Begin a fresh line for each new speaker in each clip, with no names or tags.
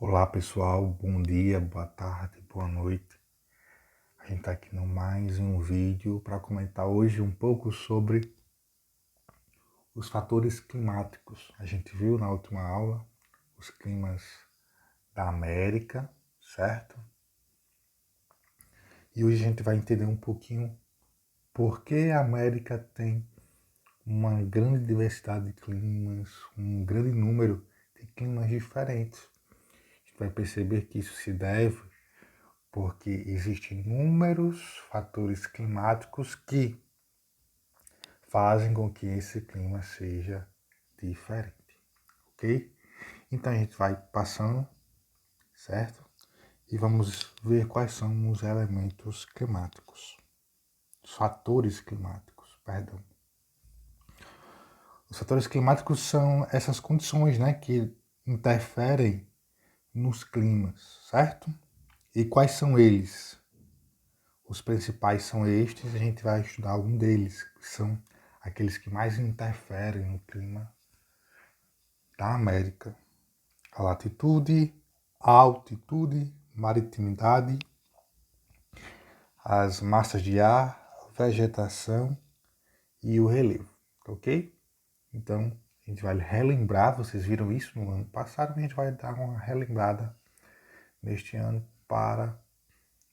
Olá pessoal, bom dia, boa tarde, boa noite. A gente está aqui no mais um vídeo para comentar hoje um pouco sobre os fatores climáticos. A gente viu na última aula os climas da América, certo? E hoje a gente vai entender um pouquinho por que a América tem uma grande diversidade de climas, um grande número de climas diferentes. A gente vai perceber que isso se deve porque existem inúmeros fatores climáticos que fazem com que esse clima seja diferente, ok? Então a gente vai passando, certo? E vamos ver quais são os elementos climáticos, os fatores climáticos, perdão. Os fatores climáticos são essas condições, né, que interferem nos climas, certo? E quais são eles? Os principais são estes, a gente vai estudar algum deles, que são aqueles que mais interferem no clima da América. A latitude, a altitude, maritimidade, as massas de ar, vegetação e o relevo, ok? Então, a gente vai relembrar, vocês viram isso no ano passado, a gente vai dar uma relembrada neste ano para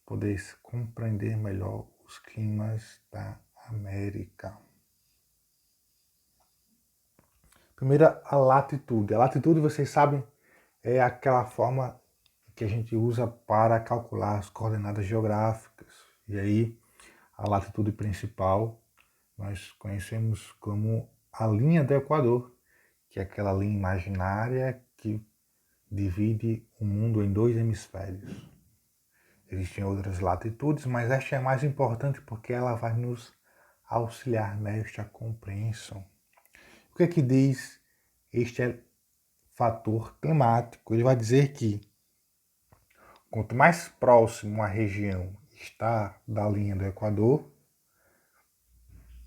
poder compreender melhor os climas da América. Primeiro, a latitude. A latitude, vocês sabem, é aquela forma que a gente usa para calcular as coordenadas geográficas. E aí, a latitude principal nós conhecemos como a linha do Equador, que é aquela linha imaginária que divide o mundo em dois hemisférios. Existem outras latitudes, mas esta é a mais importante porque ela vai nos auxiliar nesta compreensão. O que é que diz este fator climático? Ele vai dizer que quanto mais próximo a região está da linha do Equador,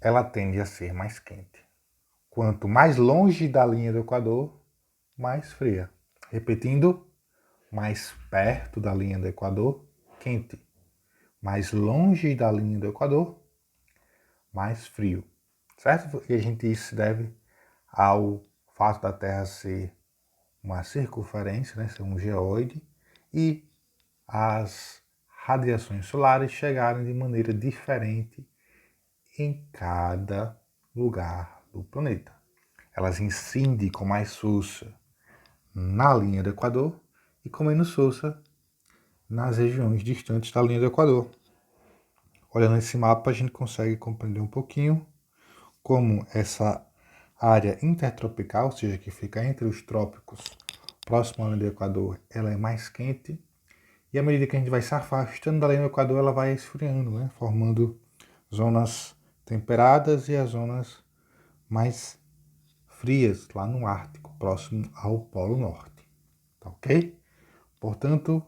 ela tende a ser mais quente. Quanto mais longe da linha do Equador, mais fria. Repetindo, mais perto da linha do Equador, quente. Mais longe da linha do Equador, mais frio. Certo? E a gente isso se deve ao fato da Terra ser uma circunferência, né, ser um geoide, e as radiações solares chegarem de maneira diferente em cada lugar do planeta. Elas incidem com mais força na linha do Equador e com menos força nas regiões distantes da linha do Equador. Olhando esse mapa, a gente consegue compreender um pouquinho como essa área intertropical, ou seja, que fica entre os trópicos, próximo à linha do Equador, ela é mais quente. E à medida que a gente vai se afastando da linha do Equador, ela vai esfriando, né? Formando zonas temperadas e as zonas mais frias lá no Ártico, próximo ao Polo Norte. Tá ok? Portanto,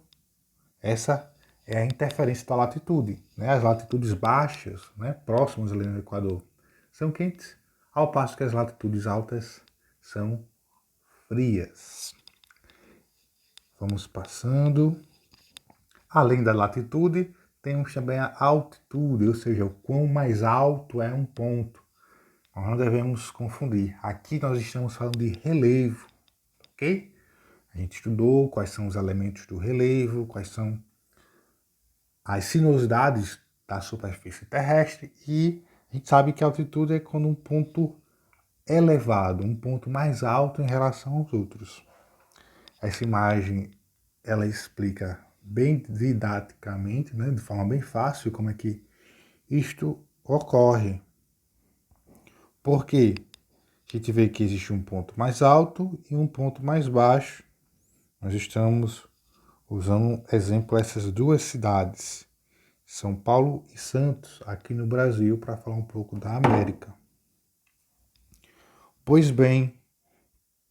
essa é a interferência da latitude. Né? As latitudes baixas, né, próximas à linha do Equador, são quentes, ao passo que as latitudes altas são frias. Vamos passando. Além da latitude, temos também a altitude, ou seja, o quão mais alto é um ponto. Nós não devemos confundir. Aqui nós estamos falando de relevo, ok? A gente estudou quais são os elementos do relevo, quais são as sinuosidades da superfície terrestre e a gente sabe que a altitude é quando um ponto elevado, um ponto mais alto em relação aos outros. Essa imagem, ela explica bem didaticamente, né, de forma bem fácil, como é que isto ocorre. Porque a gente vê que existe um ponto mais alto e um ponto mais baixo. Nós estamos usando exemplo essas duas cidades, São Paulo e Santos, aqui no Brasil, para falar um pouco da América. Pois bem,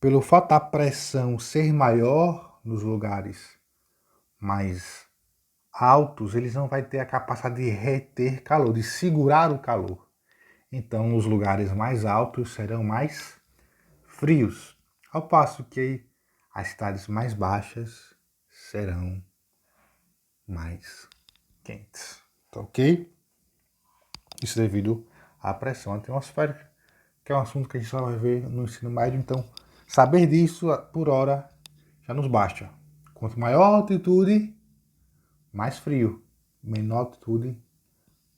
pelo fato da pressão ser maior nos lugares mais altos, eles não vão ter a capacidade de reter calor, de segurar o calor. Então, os lugares mais altos serão mais frios, ao passo que as cidades mais baixas serão mais quentes, tá ok? Isso devido à pressão atmosférica, que é um assunto que a gente só vai ver no ensino médio, então saber disso por hora já nos basta. Quanto maior a altitude, mais frio. Menor altitude,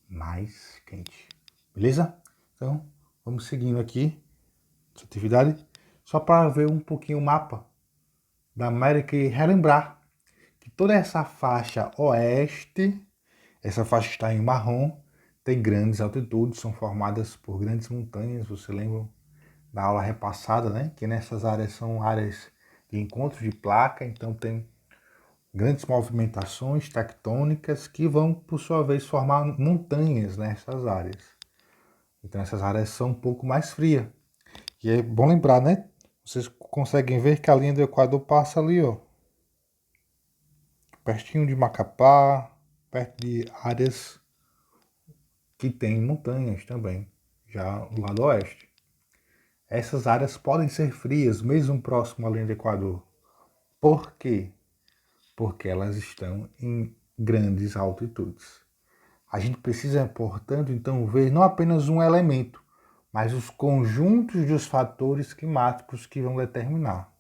mais quente. Beleza? Então, vamos seguindo aqui essa atividade, só para ver um pouquinho o mapa da América e relembrar que toda essa faixa oeste, essa faixa que está em marrom, tem grandes altitudes, são formadas por grandes montanhas. Você lembra da aula repassada, né? Que nessas áreas são áreas de encontro de placa, então tem grandes movimentações tectônicas que vão, por sua vez, formar montanhas nessas áreas. Então essas áreas são um pouco mais frias. E é bom lembrar, né? Vocês conseguem ver que a linha do Equador passa ali, ó. Pertinho de Macapá, perto de áreas que tem montanhas também, já no lado oeste. Essas áreas podem ser frias, mesmo próximo à linha do Equador. Por quê? Porque elas estão em grandes altitudes. A gente precisa, portanto, então, ver não apenas um elemento, mas os conjuntos dos fatores climáticos que vão determinar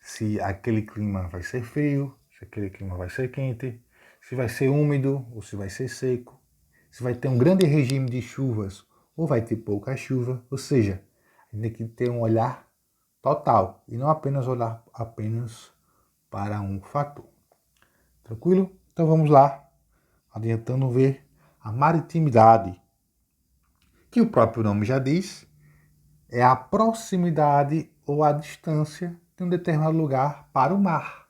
se aquele clima vai ser frio, se aquele clima vai ser quente, se vai ser úmido ou se vai ser seco, se vai ter um grande regime de chuvas ou vai ter pouca chuva. Ou seja, a gente tem que ter um olhar total e não apenas olhar apenas para um fator. Tranquilo? Então vamos lá, adiantando ver a maritimidade, que o próprio nome já diz, é a proximidade ou a distância de um determinado lugar para o mar.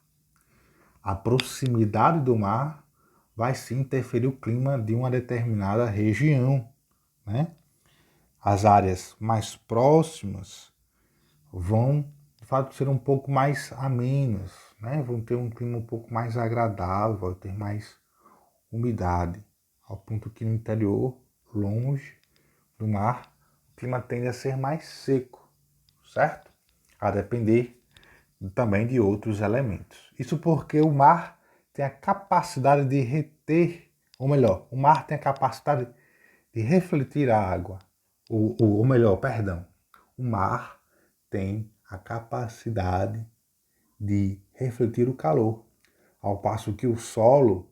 A proximidade do mar vai sim interferir o clima de uma determinada região, né? As áreas mais próximas vão, de fato, ser um pouco mais amenas, né? Vão ter um clima um pouco mais agradável, vai ter mais umidade, ao ponto que no interior, longe do mar, o clima tende a ser mais seco, certo? A depender também de outros elementos. Isso porque o mar tem a capacidade de reter, ou melhor, o mar tem a capacidade de refletir a água, ou melhor, perdão, o mar tem a capacidade de refletir o calor, ao passo que o solo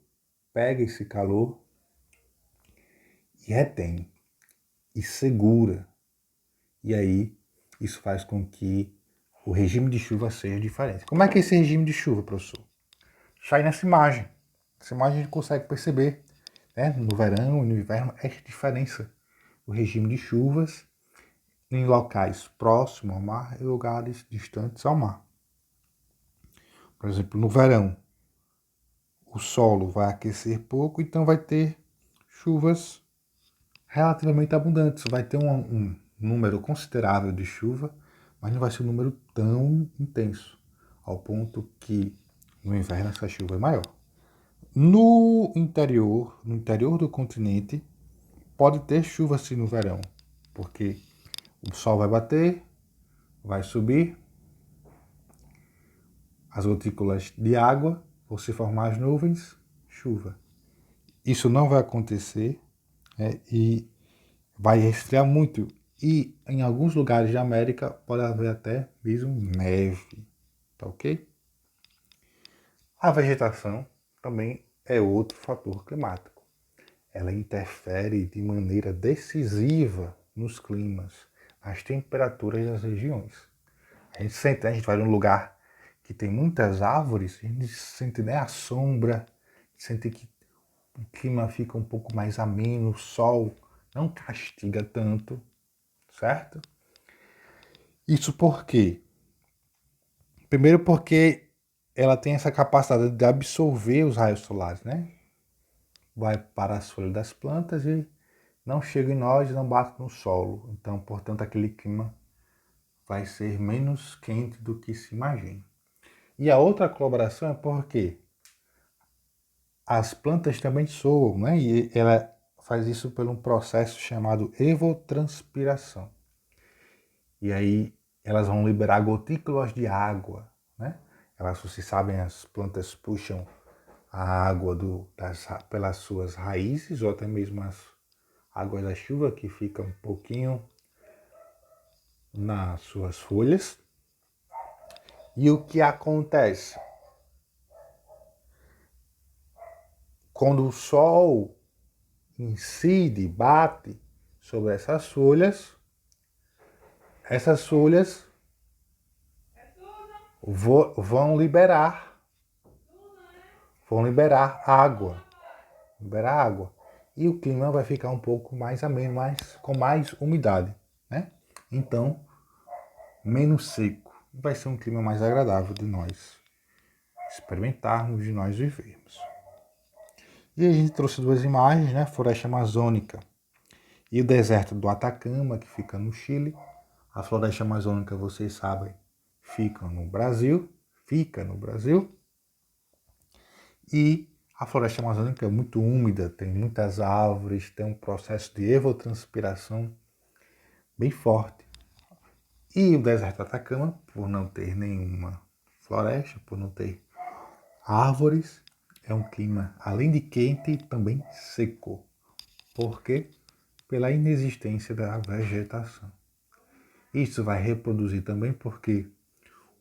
pega esse calor e retém, e segura. E aí, isso faz com que o regime de chuva seja diferente. Como é que é esse regime de chuva, professor? Sai nessa imagem. Nessa imagem a gente consegue perceber, né, no verão e no inverno, essa diferença do regime de chuvas em locais próximos ao mar e lugares distantes ao mar. Por exemplo, no verão, o solo vai aquecer pouco, então vai ter chuvas relativamente abundantes. Vai ter um número considerável de chuva, mas não vai ser um número tão intenso, ao ponto que no inverno essa chuva é maior. No interior do continente, pode ter chuva sim no verão, porque o sol vai bater, vai subir, as gotículas de água vão se formar as nuvens, chuva. Isso não vai acontecer, né, e vai resfriar muito. E em alguns lugares da América pode haver até mesmo neve, tá ok? A vegetação também é outro fator climático. Ela interfere de maneira decisiva nos climas, nas temperaturas das regiões. A gente sente, né? A gente vai num lugar que tem muitas árvores, a gente sente, né, a sombra, sente que o clima fica um pouco mais ameno, o sol não castiga tanto, certo? Isso por quê? Primeiro porque ela tem essa capacidade de absorver os raios solares, né? Vai para as folhas das plantas e não chega em nós, não bate no solo. Então, portanto, aquele clima vai ser menos quente do que se imagina. E a outra colaboração é porque as plantas também soam, né? E ela faz isso por um processo chamado evotranspiração. E aí elas vão liberar gotículas de água, né? Elas, vocês sabem, as plantas puxam a água pelas suas raízes, ou até mesmo as águas da chuva que ficam um pouquinho nas suas folhas. E o que acontece? Quando o sol incide, bate sobre essas folhas vão liberar água. E o clima vai ficar um pouco mais ameno, com mais umidade, né? Então, menos seco. Vai ser um clima mais agradável de nós experimentarmos, de nós vivermos. E a gente trouxe duas imagens, né? Floresta amazônica e o deserto do Atacama, que fica no Chile. A floresta amazônica, vocês sabem, fica no Brasil. E a floresta amazônica é muito úmida, tem muitas árvores, tem um processo de evotranspiração bem forte. E o deserto do Atacama, por não ter nenhuma floresta, por não ter árvores, é um clima, além de quente, também seco. Por quê? Pela inexistência da vegetação. Isso vai reproduzir também porque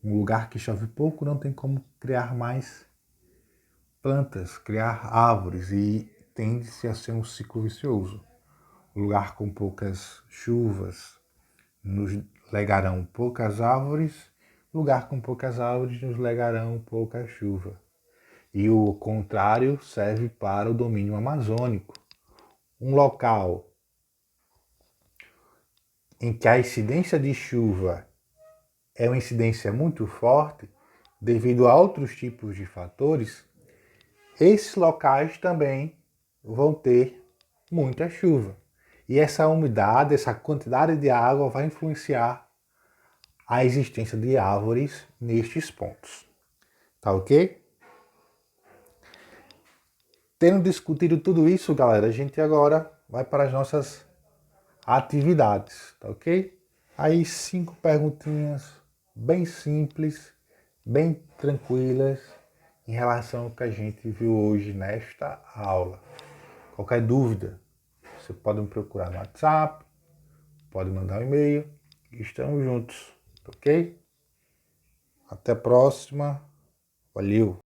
um lugar que chove pouco não tem como criar mais plantas, criar árvores, e tende-se a ser um ciclo vicioso. Um lugar com poucas chuvas nos legarão poucas árvores, lugar com poucas árvores nos legarão pouca chuva. E o contrário serve para o domínio amazônico. Um local em que a incidência de chuva é uma incidência muito forte, devido a outros tipos de fatores, esses locais também vão ter muita chuva. E essa umidade, essa quantidade de água vai influenciar a existência de árvores nestes pontos. Tá ok? Tendo discutido tudo isso, galera, a gente agora vai para as nossas atividades, tá ok? Aí 5 perguntinhas bem simples, bem tranquilas em relação ao que a gente viu hoje nesta aula. Qualquer dúvida, você pode me procurar no WhatsApp, pode mandar um e-mail. Estamos juntos, ok? Até a próxima. Valeu!